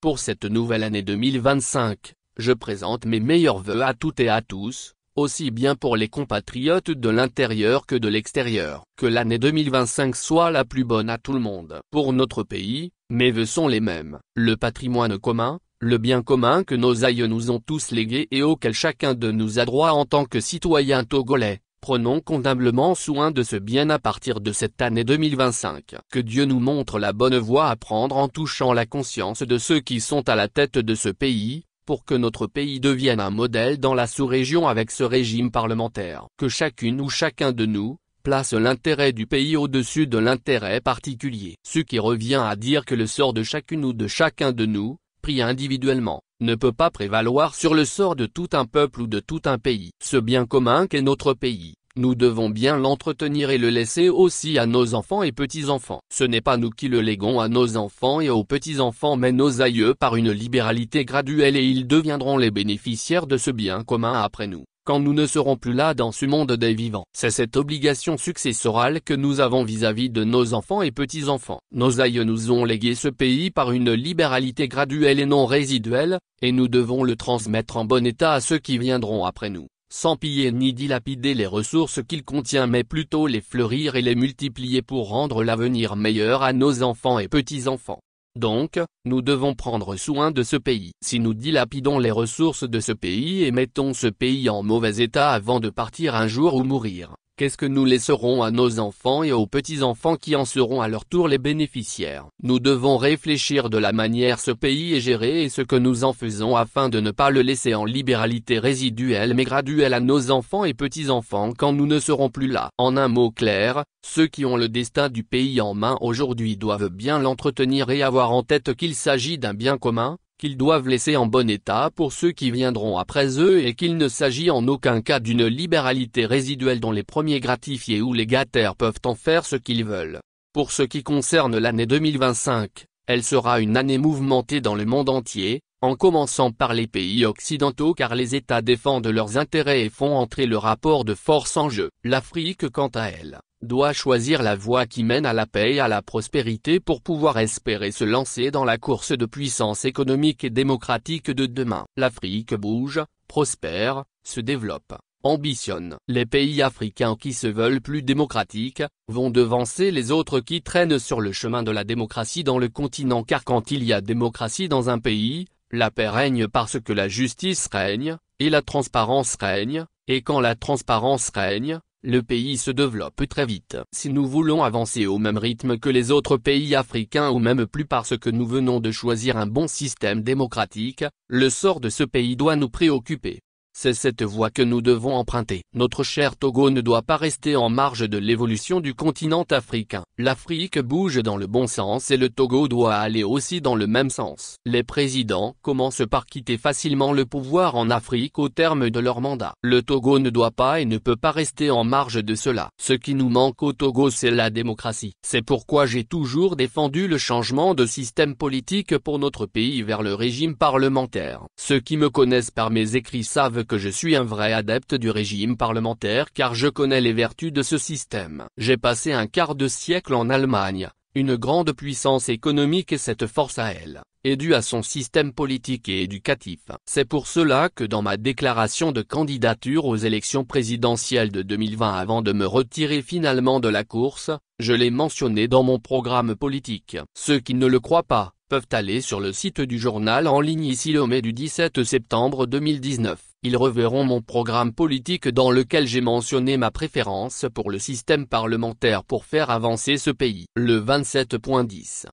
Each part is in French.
Pour cette nouvelle année 2025, je présente mes meilleurs vœux à toutes et à tous, aussi bien pour les compatriotes de l'intérieur que de l'extérieur. Que l'année 2025 soit la plus bonne à tout le monde. Pour notre pays, mes vœux sont les mêmes. Le patrimoine commun, le bien commun que nos aïeux nous ont tous légué et auquel chacun de nous a droit en tant que citoyen togolais. Prenons convenablement soin de ce bien à partir de cette année 2025. Que Dieu nous montre la bonne voie à prendre en touchant la conscience de ceux qui sont à la tête de ce pays, pour que notre pays devienne un modèle dans la sous-région avec ce régime parlementaire. Que chacune ou chacun de nous place l'intérêt du pays au-dessus de l'intérêt particulier. Ce qui revient à dire que le sort de chacune ou de chacun de nous, pris individuellement, ne peut pas prévaloir sur le sort de tout un peuple ou de tout un pays. Ce bien commun qu'est notre pays, nous devons bien l'entretenir et le laisser aussi à nos enfants et petits-enfants. Ce n'est pas nous qui le léguons à nos enfants et aux petits-enfants mais nos aïeux par une libéralité graduelle et ils deviendront les bénéficiaires de ce bien commun après nous, quand nous ne serons plus là dans ce monde des vivants. C'est cette obligation successorale que nous avons vis-à-vis de nos enfants et petits-enfants. Nos aïeux nous ont légué ce pays par une libéralité graduelle et non résiduelle, et nous devons le transmettre en bon état à ceux qui viendront après nous, sans piller ni dilapider les ressources qu'il contient mais plutôt les fleurir et les multiplier pour rendre l'avenir meilleur à nos enfants et petits-enfants. Donc, nous devons prendre soin de ce pays. Si nous dilapidons les ressources de ce pays et mettons ce pays en mauvais état avant de partir un jour ou mourir, qu'est-ce que nous laisserons à nos enfants et aux petits-enfants qui en seront à leur tour les bénéficiaires? Nous devons réfléchir de la manière ce pays est géré et ce que nous en faisons afin de ne pas le laisser en libéralité résiduelle mais graduelle à nos enfants et petits-enfants quand nous ne serons plus là. En un mot clair, ceux qui ont le destin du pays en main aujourd'hui doivent bien l'entretenir et avoir en tête qu'il s'agit d'un bien commun, qu'ils doivent laisser en bon état pour ceux qui viendront après eux et qu'il ne s'agit en aucun cas d'une libéralité résiduelle dont les premiers gratifiés ou légataires peuvent en faire ce qu'ils veulent. Pour ce qui concerne l'année 2025, elle sera une année mouvementée dans le monde entier, en commençant par les pays occidentaux car les États défendent leurs intérêts et font entrer le rapport de force en jeu. L'Afrique quant à elle, doit choisir la voie qui mène à la paix et à la prospérité pour pouvoir espérer se lancer dans la course de puissance économique et démocratique de demain. L'Afrique bouge, prospère, se développe, ambitionne. Les pays africains qui se veulent plus démocratiques, vont devancer les autres qui traînent sur le chemin de la démocratie dans le continent car quand il y a démocratie dans un pays, la paix règne parce que la justice règne, et la transparence règne, et quand la transparence règne, le pays se développe très vite. Si nous voulons avancer au même rythme que les autres pays africains ou même plus parce que nous venons de choisir un bon système démocratique, le sort de ce pays doit nous préoccuper. C'est cette voie que nous devons emprunter. Notre cher Togo ne doit pas rester en marge de l'évolution du continent africain. L'Afrique bouge dans le bon sens et le Togo doit aller aussi dans le même sens. Les présidents commencent par quitter facilement le pouvoir en Afrique au terme de leur mandat. Le Togo ne doit pas et ne peut pas rester en marge de cela. Ce qui nous manque au Togo c'est la démocratie. C'est pourquoi j'ai toujours défendu le changement de système politique pour notre pays vers le régime parlementaire. Ceux qui me connaissent par mes écrits savent que je suis un vrai adepte du régime parlementaire car je connais les vertus de ce système. J'ai passé un quart de siècle en Allemagne, une grande puissance économique et cette force à elle, est due à son système politique et éducatif. C'est pour cela que dans ma déclaration de candidature aux élections présidentielles de 2020 avant de me retirer finalement de la course, je l'ai mentionné dans mon programme politique. Ceux qui ne le croient pas, peuvent aller sur le site du journal en ligne Isilomé du 17 septembre 2019. Ils reverront mon programme politique dans lequel j'ai mentionné ma préférence pour le système parlementaire pour faire avancer ce pays. Le 27.10.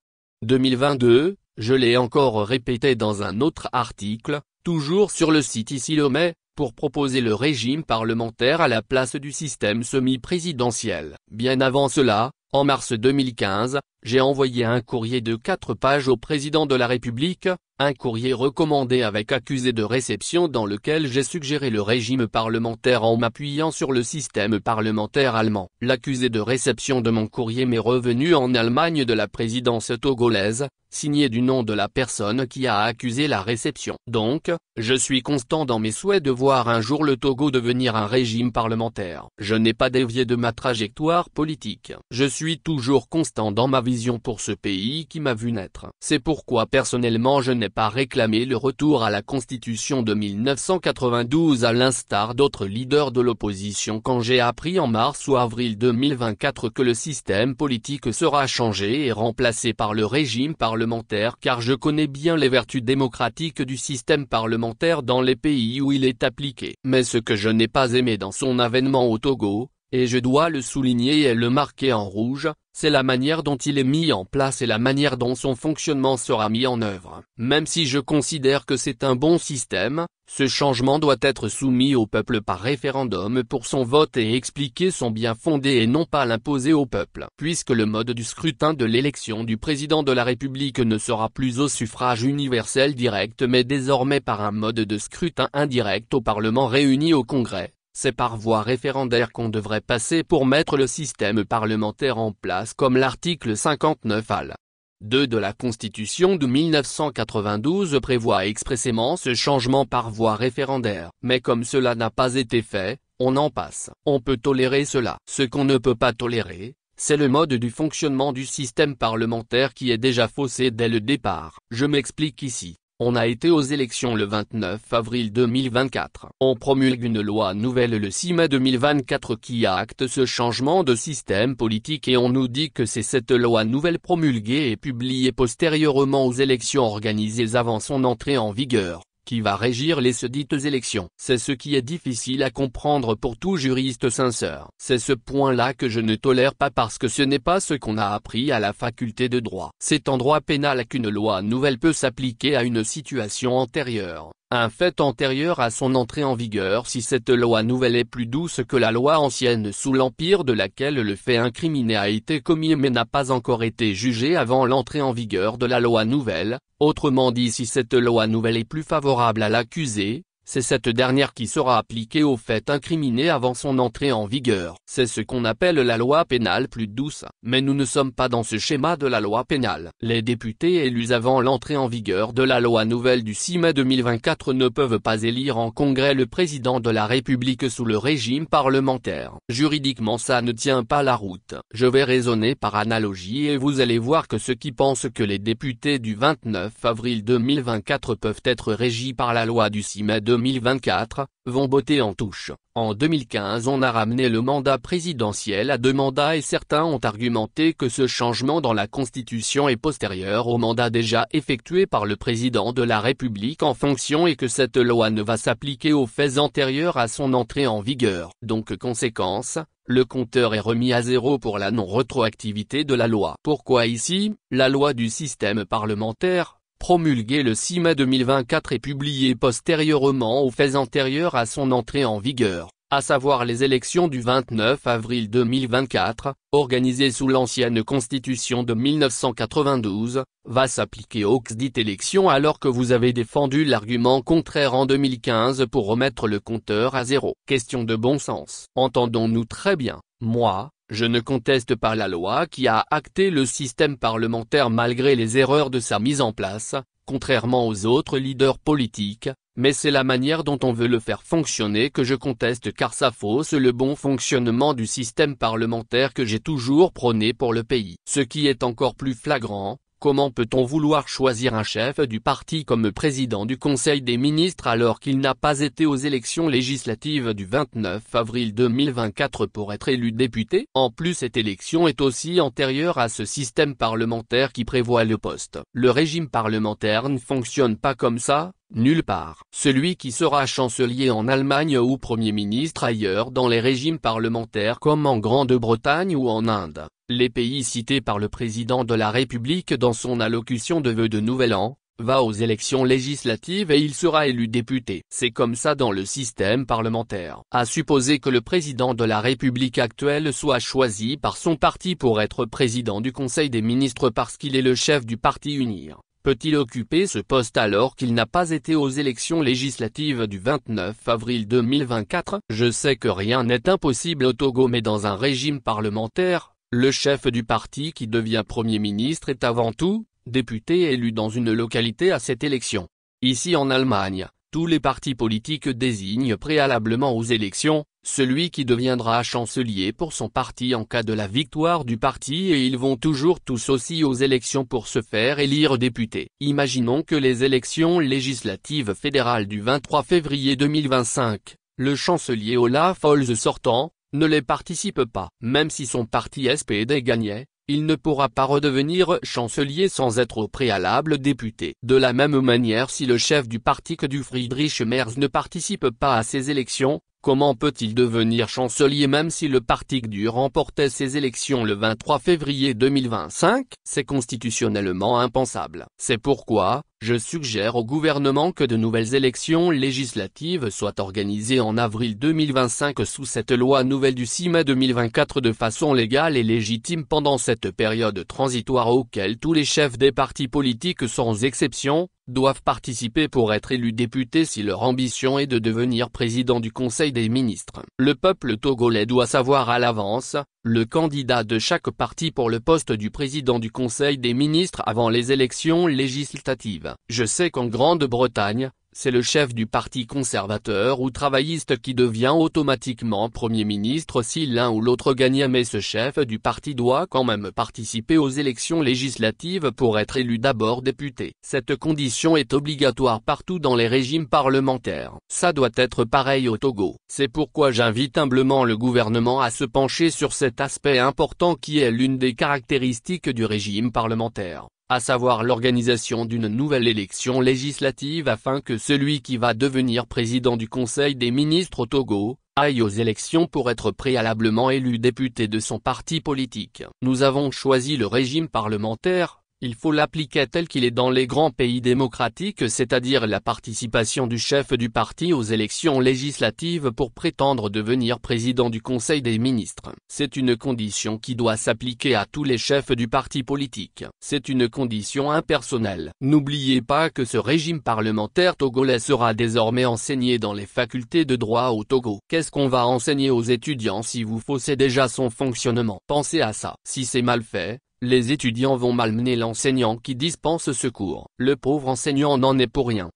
2022, je l'ai encore répété dans un autre article, toujours sur le site Isilomé, pour proposer le régime parlementaire à la place du système semi-présidentiel. Bien avant cela, en mars 2015, j'ai envoyé un courrier de 4 pages au président de la République, un courrier recommandé avec accusé de réception dans lequel j'ai suggéré le régime parlementaire en m'appuyant sur le système parlementaire allemand. L'accusé de réception de mon courrier m'est revenu en Allemagne de la présidence togolaise, signé du nom de la personne qui a accusé la réception. Donc, je suis constant dans mes souhaits de voir un jour le Togo devenir un régime parlementaire. Je n'ai pas dévié de ma trajectoire politique. Je suis toujours constant dans ma vision vision pour ce pays qui m'a vu naître. C'est pourquoi personnellement je n'ai pas réclamé le retour à la Constitution de 1992 à l'instar d'autres leaders de l'opposition quand j'ai appris en mars ou avril 2024 que le système politique sera changé et remplacé par le régime parlementaire, car je connais bien les vertus démocratiques du système parlementaire dans les pays où il est appliqué. Mais ce que je n'ai pas aimé dans son avènement au Togo, et je dois le souligner et le marquer en rouge, c'est la manière dont il est mis en place et la manière dont son fonctionnement sera mis en œuvre. Même si je considère que c'est un bon système, ce changement doit être soumis au peuple par référendum pour son vote et expliquer son bien fondé et non pas l'imposer au peuple. Puisque le mode du scrutin de l'élection du président de la République ne sera plus au suffrage universel direct mais désormais par un mode de scrutin indirect au Parlement réuni au Congrès. C'est par voie référendaire qu'on devrait passer pour mettre le système parlementaire en place comme l'article 59 al. 2 de la Constitution de 1992 prévoit expressément ce changement par voie référendaire. Mais comme cela n'a pas été fait, on en passe. On peut tolérer cela. Ce qu'on ne peut pas tolérer, c'est le mode du fonctionnement du système parlementaire qui est déjà faussé dès le départ. Je m'explique ici. On a été aux élections le 29 avril 2024. On promulgue une loi nouvelle le 6 mai 2024 qui acte ce changement de système politique et on nous dit que c'est cette loi nouvelle promulguée et publiée postérieurement aux élections organisées avant son entrée en vigueur, qui va régir les sedites élections. C'est ce qui est difficile à comprendre pour tout juriste sincère. C'est ce point-là que je ne tolère pas parce que ce n'est pas ce qu'on a appris à la faculté de droit. C'est en droit pénal qu'une loi nouvelle peut s'appliquer à une situation antérieure, un fait antérieur à son entrée en vigueur si cette loi nouvelle est plus douce que la loi ancienne sous l'empire de laquelle le fait incriminé a été commis mais n'a pas encore été jugé avant l'entrée en vigueur de la loi nouvelle. Autrement dit, si cette loi nouvelle est plus favorable à l'accusé, c'est cette dernière qui sera appliquée au fait incriminé avant son entrée en vigueur. C'est ce qu'on appelle la loi pénale plus douce. Mais nous ne sommes pas dans ce schéma de la loi pénale. Les députés élus avant l'entrée en vigueur de la loi nouvelle du 6 mai 2024 ne peuvent pas élire en congrès le président de la République sous le régime parlementaire. Juridiquement ça ne tient pas la route. Je vais raisonner par analogie et vous allez voir que ceux qui pensent que les députés du 29 avril 2024 peuvent être régis par la loi du 6 mai 2024, vont botter en touche. En 2015 on a ramené le mandat présidentiel à 2 mandats et certains ont argumenté que ce changement dans la Constitution est postérieur au mandat déjà effectué par le président de la République en fonction et que cette loi ne va s'appliquer aux faits antérieurs à son entrée en vigueur. Donc conséquence, le compteur est remis à zéro pour la non-rétroactivité de la loi. Pourquoi ici, la loi du système parlementaire, promulguée le 6 mai 2024 et publiée postérieurement aux faits antérieurs à son entrée en vigueur, à savoir les élections du 29 avril 2024, organisées sous l'ancienne Constitution de 1992, va s'appliquer aux dites élections alors que vous avez défendu l'argument contraire en 2015 pour remettre le compteur à zéro. Question de bon sens. Entendons-nous très bien. Moi, je ne conteste pas la loi qui a acté le système parlementaire malgré les erreurs de sa mise en place, contrairement aux autres leaders politiques, mais c'est la manière dont on veut le faire fonctionner que je conteste car ça fausse le bon fonctionnement du système parlementaire que j'ai toujours prôné pour le pays. Ce qui est encore plus flagrant, comment peut-on vouloir choisir un chef du parti comme président du Conseil des ministres alors qu'il n'a pas été aux élections législatives du 29 avril 2024 pour être élu député? En plus cette élection est aussi antérieure à ce système parlementaire qui prévoit le poste. Le régime parlementaire ne fonctionne pas comme ça, nulle part. Celui qui sera chancelier en Allemagne ou Premier ministre ailleurs dans les régimes parlementaires comme en Grande-Bretagne ou en Inde, les pays cités par le président de la République dans son allocution de vœux de Nouvel An, va aux élections législatives et il sera élu député. C'est comme ça dans le système parlementaire. À supposer que le président de la République actuelle soit choisi par son parti pour être président du Conseil des ministres parce qu'il est le chef du parti UNIR. Peut-il occuper ce poste alors qu'il n'a pas été aux élections législatives du 29 avril 2024? Je sais que rien n'est impossible au Togo mais dans un régime parlementaire, le chef du parti qui devient Premier ministre est avant tout, député élu dans une localité à cette élection. Ici en Allemagne, tous les partis politiques désignent préalablement aux élections, celui qui deviendra chancelier pour son parti en cas de la victoire du parti, et ils vont toujours tous aussi aux élections pour se faire élire député. Imaginons que les élections législatives fédérales du 23 février 2025, le chancelier Olaf Scholz sortant, ne les participe pas. Même si son parti SPD gagnait, il ne pourra pas redevenir chancelier sans être au préalable député. De la même manière, si le chef du parti que du Friedrich Merz ne participe pas à ces élections, comment peut-il devenir chancelier même si le parti CDU remportait ces élections le 23 février 2025? C'est constitutionnellement impensable. C'est pourquoi, je suggère au gouvernement que de nouvelles élections législatives soient organisées en avril 2025 sous cette loi nouvelle du 6 mai 2024 de façon légale et légitime pendant cette période transitoire auquel tous les chefs des partis politiques sans exception, doivent participer pour être élus députés si leur ambition est de devenir président du Conseil des ministres. Le peuple togolais doit savoir à l'avance, le candidat de chaque parti pour le poste du président du Conseil des ministres avant les élections législatives. Je sais qu'en Grande-Bretagne, c'est le chef du parti conservateur ou travailliste qui devient automatiquement Premier ministre si l'un ou l'autre gagne, mais ce chef du parti doit quand même participer aux élections législatives pour être élu d'abord député. Cette condition est obligatoire partout dans les régimes parlementaires. Ça doit être pareil au Togo. C'est pourquoi j'invite humblement le gouvernement à se pencher sur cet aspect important qui est l'une des caractéristiques du régime parlementaire, à savoir l'organisation d'une nouvelle élection législative afin que celui qui va devenir président du Conseil des ministres au Togo, aille aux élections pour être préalablement élu député de son parti politique. Nous avons choisi le régime parlementaire. Il faut l'appliquer tel qu'il est dans les grands pays démocratiques, c'est-à-dire la participation du chef du parti aux élections législatives pour prétendre devenir président du Conseil des ministres. C'est une condition qui doit s'appliquer à tous les chefs du parti politique. C'est une condition impersonnelle. N'oubliez pas que ce régime parlementaire togolais sera désormais enseigné dans les facultés de droit au Togo. Qu'est-ce qu'on va enseigner aux étudiants si vous faussez déjà son fonctionnement? Pensez à ça. Si c'est mal fait, les étudiants vont malmener l'enseignant qui dispense ce cours. Le pauvre enseignant n'en est pour rien.